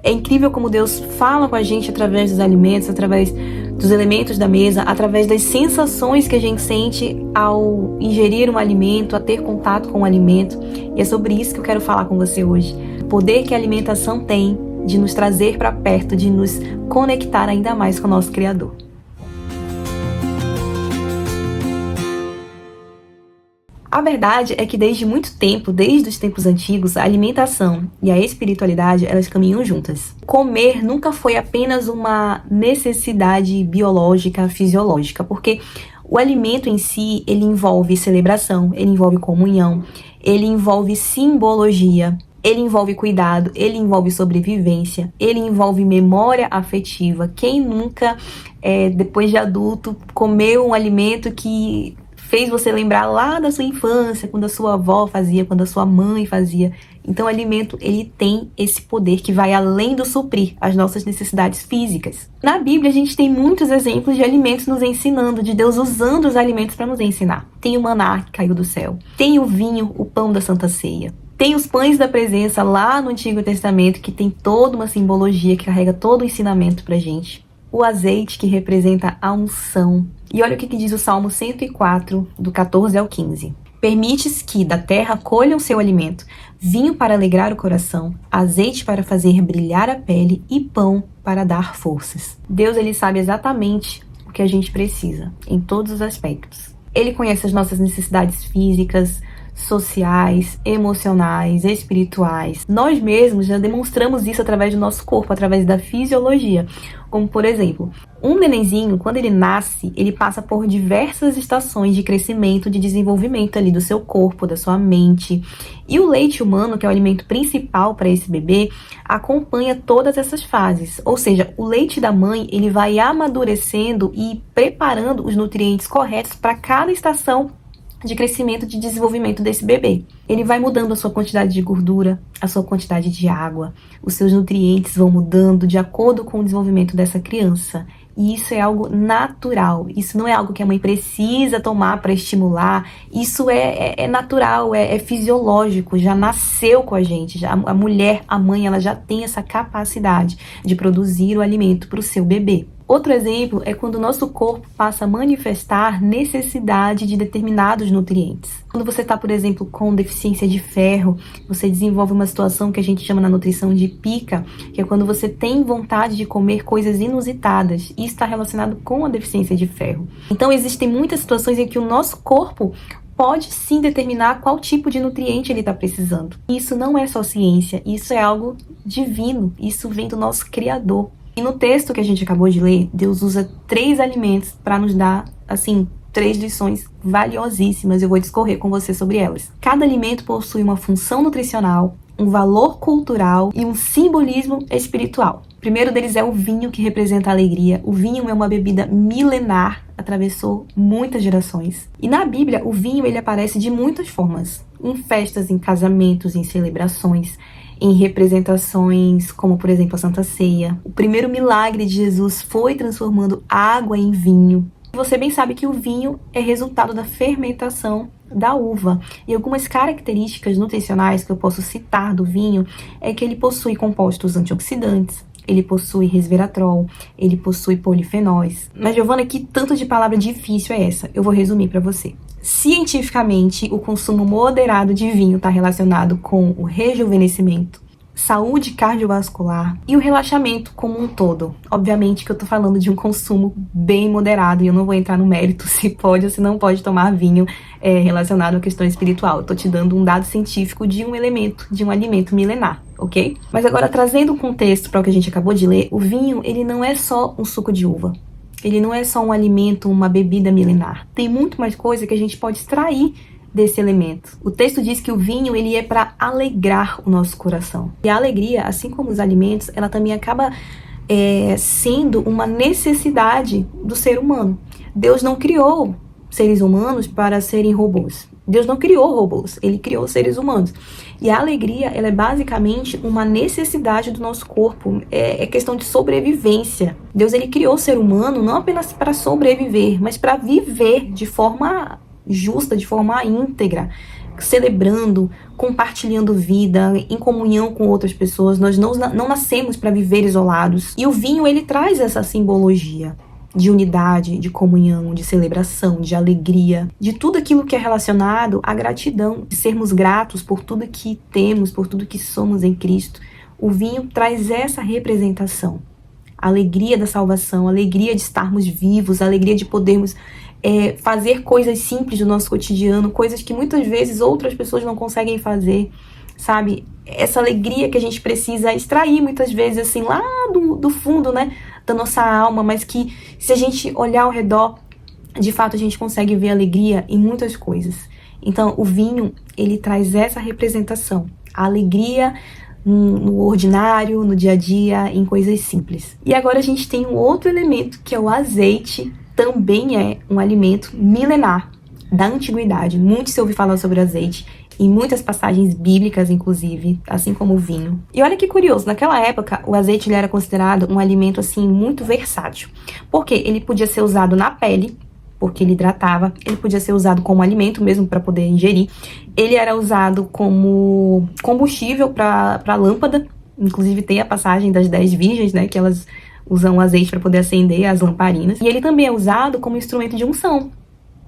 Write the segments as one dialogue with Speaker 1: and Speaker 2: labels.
Speaker 1: É incrível como Deus fala com a gente através dos alimentos, através dos elementos da mesa, através das sensações que a gente sente ao ingerir um alimento, a ter contato com o alimento. E é sobre isso que eu quero falar com você hoje. O poder que a alimentação tem de nos trazer para perto, de nos conectar ainda mais com o nosso Criador. A verdade é que desde muito tempo, desde os tempos antigos, a alimentação e a espiritualidade, elas caminham juntas. Comer nunca foi apenas uma necessidade biológica, fisiológica, porque o alimento em si, ele envolve celebração, ele envolve comunhão, ele envolve simbologia, ele envolve cuidado, ele envolve sobrevivência, ele envolve memória afetiva. Quem nunca, depois de adulto, comeu um alimento que fez você lembrar lá da sua infância, quando a sua avó fazia, quando a sua mãe fazia? Então o alimento, ele tem esse poder que vai além do suprir as nossas necessidades físicas. Na Bíblia a gente tem muitos exemplos de alimentos nos ensinando, de Deus usando os alimentos para nos ensinar. Tem o maná que caiu do céu, tem o vinho, o pão da Santa Ceia. Tem os pães da presença lá no Antigo Testamento, que tem toda uma simbologia, que carrega todo o ensinamento pra gente. O azeite, que representa a unção. E olha o que diz o Salmo 104, do 14 ao 15. Permites que da terra colham seu alimento, vinho para alegrar o coração, azeite para fazer brilhar a pele e pão para dar forças. Deus, ele sabe exatamente o que a gente precisa, em todos os aspectos. Ele conhece as nossas necessidades físicas, sociais, emocionais, espirituais. Nós mesmos já demonstramos isso através do nosso corpo, através da fisiologia. Como, por exemplo, um nenenzinho, quando ele nasce, ele passa por diversas estações de crescimento, de desenvolvimento ali do seu corpo, da sua mente. E o leite humano, que é o alimento principal para esse bebê, acompanha todas essas fases. Ou seja, o leite da mãe, ele vai amadurecendo e preparando os nutrientes corretos para cada estação de crescimento, de desenvolvimento desse bebê. Ele vai mudando a sua quantidade de gordura, a sua quantidade de água, os seus nutrientes vão mudando de acordo com o desenvolvimento dessa criança. E isso é algo natural, isso não é algo que a mãe precisa tomar para estimular, isso é natural, é fisiológico, já nasceu com a gente, já, a mulher, a mãe, ela já tem essa capacidade de produzir o alimento para o seu bebê. Outro exemplo é quando o nosso corpo passa a manifestar necessidade de determinados nutrientes. Quando você está, por exemplo, com deficiência de ferro, você desenvolve uma situação que a gente chama na nutrição de pica, que é quando você tem vontade de comer coisas inusitadas. E isso está relacionado com a deficiência de ferro. Então, existem muitas situações em que o nosso corpo pode sim determinar qual tipo de nutriente ele está precisando. Isso não é só ciência, isso é algo divino, isso vem do nosso Criador. E no texto que a gente acabou de ler, Deus usa 3 alimentos para nos dar, assim, 3 lições valiosíssimas. Eu vou discorrer com você sobre elas. Cada alimento possui uma função nutricional, um valor cultural e um simbolismo espiritual. O primeiro deles é o vinho, que representa a alegria. O vinho é uma bebida milenar, atravessou muitas gerações. E na Bíblia, o vinho ele aparece de muitas formas. Em festas, em casamentos, em celebrações, em representações como, por exemplo, a Santa Ceia. O primeiro milagre de Jesus foi transformando água em vinho. Você bem sabe que o vinho é resultado da fermentação da uva. E algumas características nutricionais que eu posso citar do vinho é que ele possui compostos antioxidantes, ele possui resveratrol, ele possui polifenóis. Mas, Giovana, que tanto de palavra difícil é essa? Eu vou resumir para você. Cientificamente, o consumo moderado de vinho está relacionado com o rejuvenescimento, saúde cardiovascular e o relaxamento como um todo. Obviamente que eu tô falando de um consumo bem moderado e eu não vou entrar no mérito se pode ou se não pode tomar vinho relacionado à questão espiritual. Eu tô te dando um dado científico de um elemento, de um alimento milenar, ok? Mas agora, trazendo o contexto para o que a gente acabou de ler, o vinho, ele não é só um suco de uva. Ele não é só um alimento, uma bebida milenar. Tem muito mais coisa que a gente pode extrair desse elemento. O texto diz que o vinho, ele é para alegrar o nosso coração. E a alegria, assim como os alimentos, ela também acaba sendo uma necessidade do ser humano. Deus não criou seres humanos para serem robôs. Deus não criou robôs, ele criou seres humanos. E a alegria, ela é basicamente uma necessidade do nosso corpo, é questão de sobrevivência. Deus, ele criou o ser humano não apenas para sobreviver, mas para viver de forma justa, de forma íntegra. celebrando, compartilhando vida, em comunhão com outras pessoas. Nós não nascemos para viver isolados. E o vinho, ele traz essa simbologia de unidade, de comunhão, de celebração, de alegria, de tudo aquilo que é relacionado à gratidão, de sermos gratos por tudo que temos, por tudo que somos em Cristo. O vinho traz essa representação. A alegria da salvação, a alegria de estarmos vivos, a alegria de podermos fazer coisas simples do nosso cotidiano, coisas que muitas vezes outras pessoas não conseguem fazer, sabe? Essa alegria que a gente precisa extrair muitas vezes, assim, lá do fundo, né, da nossa alma, mas que se a gente olhar ao redor, de fato a gente consegue ver alegria em muitas coisas. Então o vinho, ele traz essa representação, a alegria no ordinário, no dia a dia, em coisas simples. E agora a gente tem um outro elemento, que é o azeite. Também é um alimento milenar da antiguidade. Muito se ouve falar sobre azeite, em muitas passagens bíblicas, inclusive, assim como o vinho. E olha que curioso, naquela época, o azeite ele era considerado um alimento, assim, muito versátil. Porque ele podia ser usado na pele, porque ele hidratava. Ele podia ser usado como alimento mesmo, para poder ingerir. Ele era usado como combustível para lâmpada. Inclusive tem a passagem das 10 virgens, né, que elas usam azeite para poder acender as lamparinas. E ele também é usado como instrumento de unção,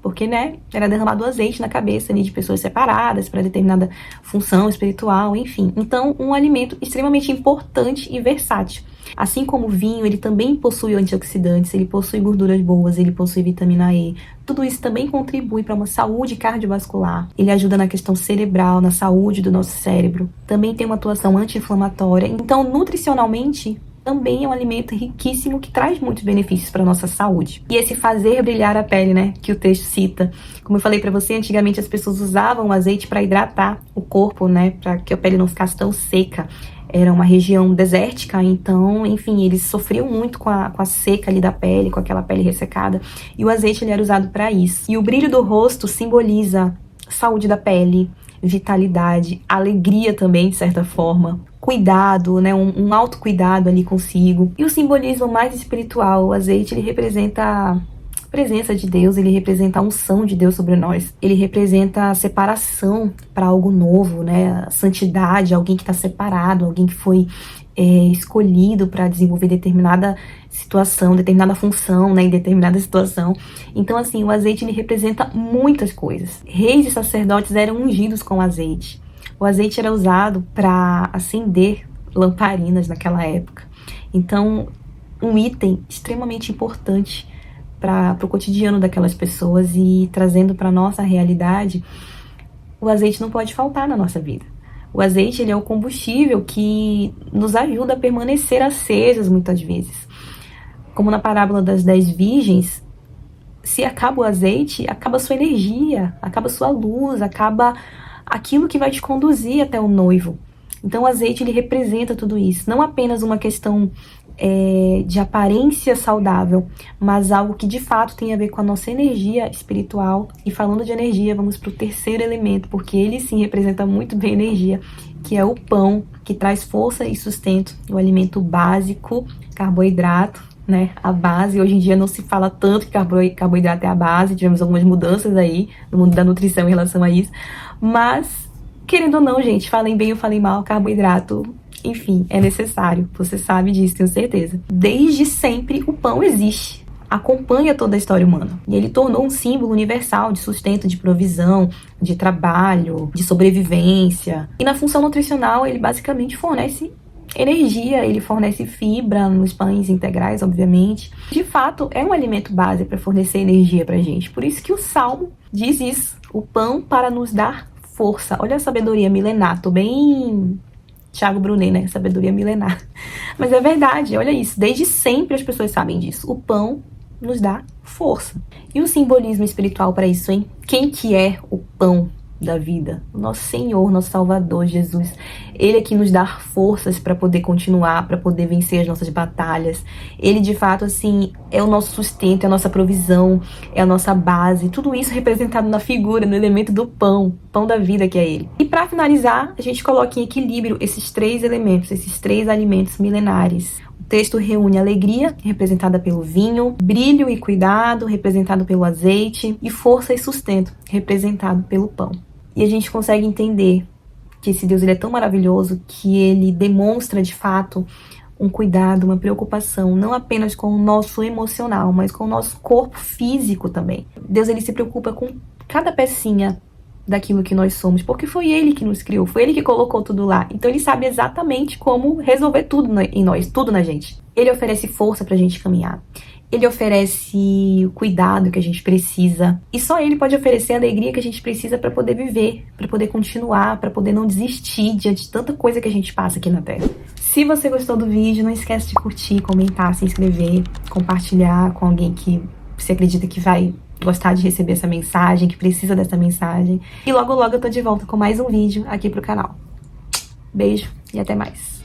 Speaker 1: porque, né, era derramado azeite na cabeça ali de pessoas separadas para determinada função espiritual, enfim. Então, um alimento extremamente importante e versátil. Assim como o vinho, ele também possui antioxidantes, ele possui gorduras boas, ele possui vitamina E. Tudo isso também contribui para uma saúde cardiovascular. Ele ajuda na questão cerebral, na saúde do nosso cérebro. Também tem uma atuação anti-inflamatória. Então, nutricionalmente, também é um alimento riquíssimo que traz muitos benefícios para a nossa saúde. E esse fazer brilhar a pele, né, que o texto cita. Como eu falei para você, antigamente as pessoas usavam o azeite para hidratar o corpo, né, para que a pele não ficasse tão seca. Era uma região desértica, então, enfim, eles sofriam muito com a seca ali da pele, com aquela pele ressecada. E o azeite ele era usado para isso. E o brilho do rosto simboliza saúde da pele, vitalidade, alegria também, de certa forma, cuidado, né, um autocuidado ali consigo. E o simbolismo mais espiritual, o azeite, ele representa a presença de Deus, ele representa a unção de Deus sobre nós. Ele representa a separação para algo novo, né, a santidade, alguém que está separado, alguém que foi escolhido para desenvolver determinada situação, determinada função, né, em determinada situação. Então, assim, o azeite ele representa muitas coisas. Reis e sacerdotes eram ungidos com azeite. O azeite era usado para acender lamparinas naquela época. Então, um item extremamente importante para o cotidiano daquelas pessoas, e trazendo para a nossa realidade, o azeite não pode faltar na nossa vida. O azeite ele é o combustível que nos ajuda a permanecer acesos muitas vezes. Como na parábola das 10 virgens, se acaba o azeite, acaba a sua energia, acaba a sua luz, acaba aquilo que vai te conduzir até o noivo. Então o azeite ele representa tudo isso, não apenas uma questão de aparência saudável, mas algo que de fato tem a ver com a nossa energia espiritual. E falando de energia, vamos para o terceiro elemento, porque ele sim representa muito bem energia, que é o pão, que traz força e sustento, o alimento básico, carboidrato, né, a base. Hoje em dia não se fala tanto que carboidrato é a base, tivemos algumas mudanças aí no mundo da nutrição em relação a isso, mas querendo ou não, gente, falem bem ou falem mal, carboidrato, enfim, é necessário. Você sabe disso, tenho certeza. Desde sempre o pão existe, acompanha toda a história humana. E ele tornou um símbolo universal de sustento, de provisão, de trabalho, de sobrevivência. E na função nutricional ele basicamente fornece energia, ele fornece fibra nos pães integrais, obviamente. De fato, é um alimento base para fornecer energia pra gente. Por isso que o Salmo diz isso, o pão para nos dar força. Olha a sabedoria milenar, tô bem Thiago Brunet, né? Sabedoria milenar. Mas é verdade, olha isso. Desde sempre as pessoas sabem disso. O pão nos dá força. E o simbolismo espiritual para isso, hein? Quem que é o pão da vida? O nosso Senhor, nosso Salvador, Jesus. Ele é que nos dá forças para poder continuar, para poder vencer as nossas batalhas. Ele, de fato, assim, é o nosso sustento, é a nossa provisão, é a nossa base. Tudo isso representado na figura, no elemento do pão, pão da vida que é ele. E para finalizar, a gente coloca em equilíbrio esses três elementos, esses três alimentos milenares. O texto reúne alegria, representada pelo vinho, brilho e cuidado, representado pelo azeite, e força e sustento, representado pelo pão. E a gente consegue entender que esse Deus ele é tão maravilhoso que ele demonstra de fato um cuidado, uma preocupação, não apenas com o nosso emocional, mas com o nosso corpo físico também. Deus ele se preocupa com cada pecinha daquilo que nós somos, porque foi ele que nos criou, foi ele que colocou tudo lá. Então ele sabe exatamente como resolver tudo em nós, tudo na gente. Ele oferece força pra gente caminhar. Ele oferece o cuidado que a gente precisa. E só ele pode oferecer a alegria que a gente precisa para poder viver, para poder continuar, para poder não desistir diante de tanta coisa que a gente passa aqui na Terra. Se você gostou do vídeo, não esquece de curtir, comentar, se inscrever, compartilhar com alguém que você acredita que vai gostar de receber essa mensagem, que precisa dessa mensagem. E logo logo eu tô de volta com mais um vídeo aqui pro canal. Beijo e até mais.